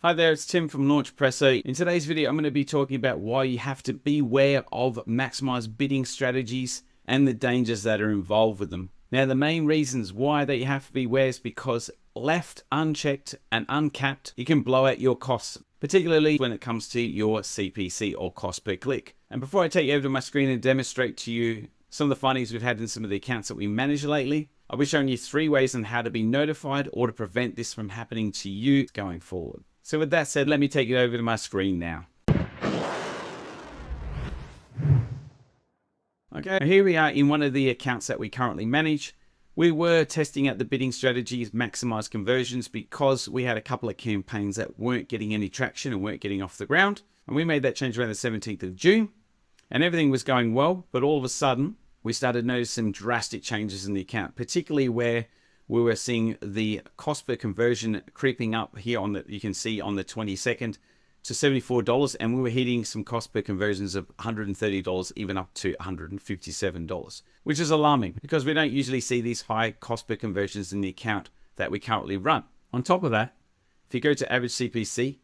Hi there, it's Tim from Launchpresso. In today's video, I'm going to be talking about why you have to beware of maximized bidding strategies and the dangers that are involved with them. Now, the main reasons why that you have to beware is because left unchecked and uncapped, you can blow out your costs, particularly when it comes to your CPC or cost per click. And before I take you over to my screen and demonstrate to you some of the findings we've had in some of the accounts that we manage lately, I'll be showing you 3 ways on how to be notified or to prevent this from happening to you going forward. So with that said, let me take you over to my screen now. Okay, here we are in one of the accounts that we currently manage. We were testing out the bidding strategies, maximize conversions, because we had a couple of campaigns that weren't getting any traction and weren't getting off the ground. And we made that change around the 17th of June and everything was going well. But all of a sudden, we started noticing drastic changes in the account, particularly where we were seeing the cost per conversion creeping up here on the, you can see on the 22nd to $74, and we were hitting some cost per conversions of $130, even up to $157, which is alarming because we don't usually see these high cost per conversions in the account that we currently run. On top of that, if you go to average CPC,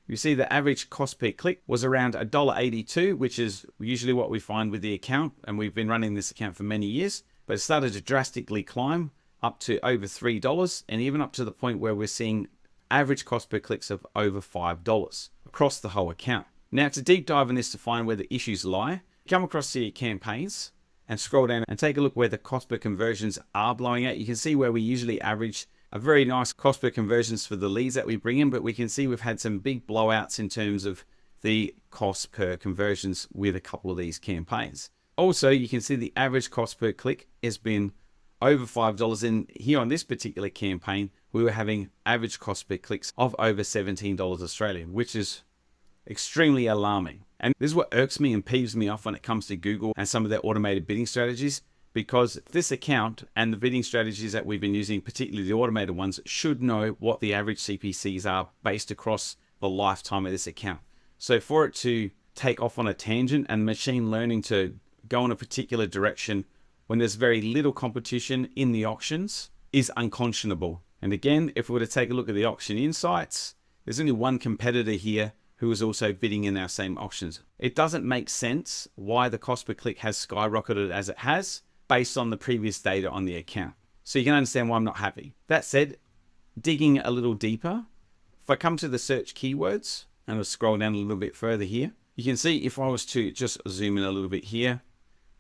you see the average cost per click was around $1.82, which is usually what we find with the account, and we've been running this account for many years, but it started to drastically climb up to over $3 and even up to the point where we're seeing average cost per clicks of over $5 across the whole account. Now, to deep dive in this to find where the issues lie, come across to your campaigns and scroll down and take a look where the cost per conversions are blowing out. You can see where we usually average a very nice cost per conversions for the leads that we bring in, but we can see we've had some big blowouts in terms of the cost per conversions with a couple of these campaigns. Also, you can see the average cost per click has been over $5. In here on this particular campaign, we were having average cost per clicks of over $17 Australian, which is extremely alarming. And this is what irks me and peeves me off when it comes to Google and some of their automated bidding strategies, because this account and the bidding strategies that we've been using, particularly the automated ones, should know what the average CPCs are based across the lifetime of this account. So for it to take off on a tangent and machine learning to go in a particular direction when there's very little competition in the auctions is unconscionable. And again, if we were to take a look at the auction insights, there's only one competitor here who is also bidding in our same auctions. It doesn't make sense why the cost per click has skyrocketed as it has based on the previous data on the account. So you can understand why I'm not happy. That said, digging a little deeper, if I come to the search keywords and I'll scroll down a little bit further here, you can see if I was to just zoom in a little bit here,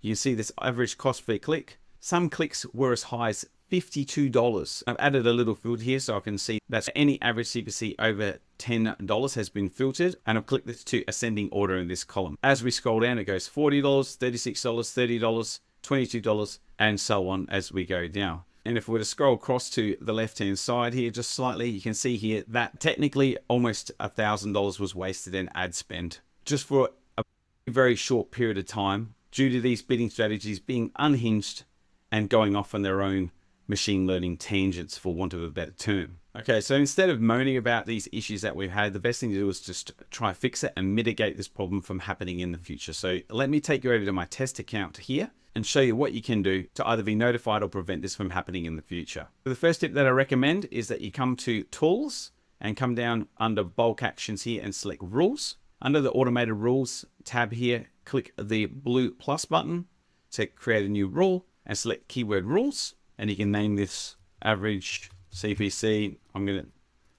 you can see this average cost per click. Some clicks were as high as $52. I've added a little filter here so I can see that any average CPC over $10 has been filtered, and I've clicked this to ascending order in this column. As we scroll down, it goes $40, $36, $30, $22, and so on as we go down. And if we were to scroll across to the left-hand side here just slightly, you can see here that technically almost $1,000 was wasted in ad spend just for a very short period of time, due to these bidding strategies being unhinged and going off on their own machine learning tangents, for want of a better term. Okay, so instead of moaning about these issues that we've had, the best thing to do is just try to fix it and mitigate this problem from happening in the future. So let me take you over to my test account here and show you what you can do to either be notified or prevent this from happening in the future. So the first tip that I recommend is that you come to Tools and come down under Bulk Actions here and select Rules. Under the Automated Rules tab here, click the blue plus button to create a new rule and select Keyword Rules. And you can name this average CPC. I'm going to,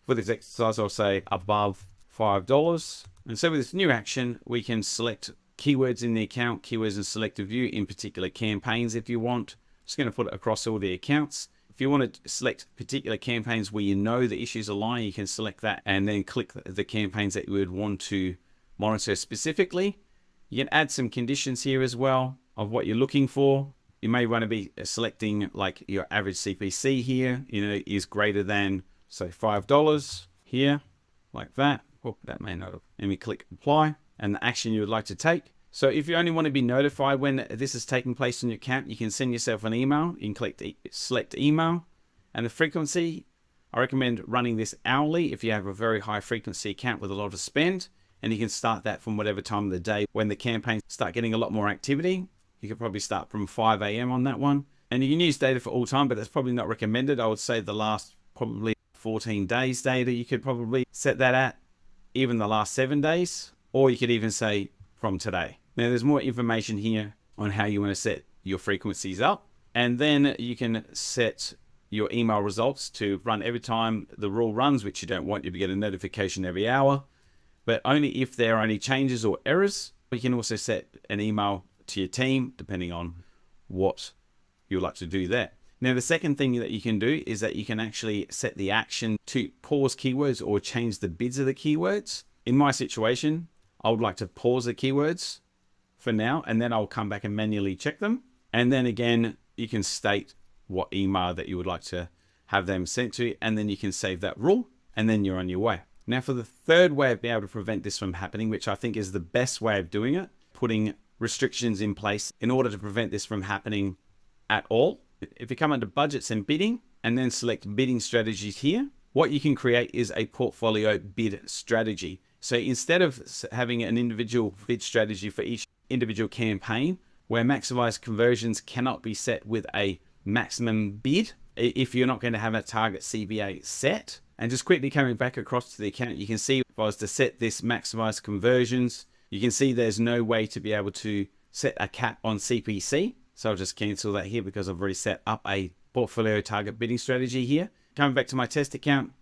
for this exercise, I'll say above $5. And so with this new action, we can select keywords in the account, keywords in selected view in particular campaigns if you want. Just going to put it across all the accounts. If you want to select particular campaigns where you know the issues are lying, you can select that and then click the campaigns that you would want to monitor specifically. You can add some conditions here as well of what you're looking for. You may want to be selecting like your average CPC here, is greater than, say, $5 here, like that. Oh, that may not have. And we click apply and the action you would like to take. So if you only want to be notified when this is taking place in your account, you can send yourself an email. You can select email, and the frequency, I recommend running this hourly if you have a very high frequency account with a lot of spend, and you can start that from whatever time of the day when the campaigns start getting a lot more activity. You could probably start from 5 a.m. on that one. And you can use data for all time, but that's probably not recommended. I would say the last probably 14 days data, you could probably set that at. even the last 7 days, or you could even say from today. Now there's more information here on how you want to set your frequencies up. And then you can set your email results to run every time the rule runs, which you don't want. You to get a notification every hour, but only if there are any changes or errors. You can also set an email to your team, depending on what you'd like to do there. Now, the second thing that you can do is that you can actually set the action to pause keywords or change the bids of the keywords. In my situation, I would like to pause the keywords for now, and then I'll come back and manually check them. And then again, you can state what email that you would like to have them sent to, and then you can save that rule, and then you're on your way. Now, for the third way of being able to prevent this from happening, which I think is the best way of doing it, putting restrictions in place in order to prevent this from happening at all. If you come under budgets and bidding, and then select bidding strategies here, what you can create is a portfolio bid strategy. So instead of having an individual bid strategy for each individual campaign, where maximized conversions cannot be set with a maximum bid, if you're not going to have a target CPA set. And just quickly coming back across to the account, you can see if I was to set this maximized conversions, you can see there's no way to be able to set a cap on CPC. So I'll just cancel that here because I've already set up a portfolio target bidding strategy here. Coming back to my test account,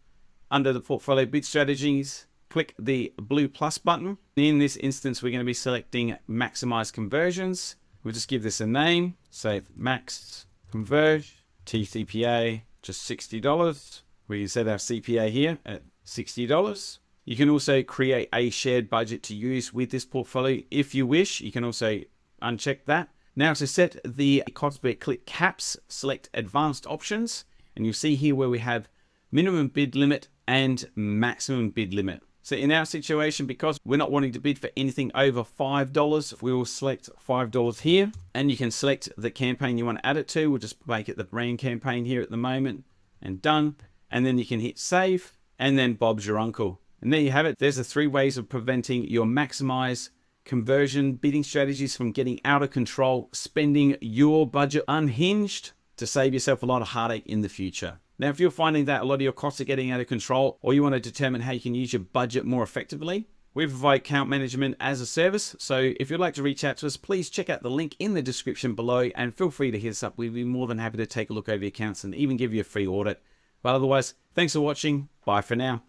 under the portfolio bid strategies, click the blue plus button. In this instance, we're going to be selecting maximize conversions. We'll just give this a name, say max converge, TCPA, just $60. We can set our CPA here at $60. You can also create a shared budget to use with this portfolio if you wish. You can also uncheck that. Now to set the cost per click caps, select advanced options, and you'll see here where we have minimum bid limit and maximum bid limit. So in our situation, because we're not wanting to bid for anything over $5, we will select $5 here, and you can select the campaign you want to add it to. We'll just make it the brand campaign here at the moment, and done. And then you can hit save, and then Bob's your uncle. And there you have it. There's the 3 ways of preventing your maximize conversion bidding strategies from getting out of control, spending your budget unhinged to save yourself a lot of heartache in the future. Now, if you're finding that a lot of your costs are getting out of control, or you want to determine how you can use your budget more effectively, we provide account management as a service. So if you'd like to reach out to us, please check out the link in the description below and feel free to hit us up. We'd be more than happy to take a look over the accounts and even give you a free audit. But otherwise, thanks for watching. Bye for now.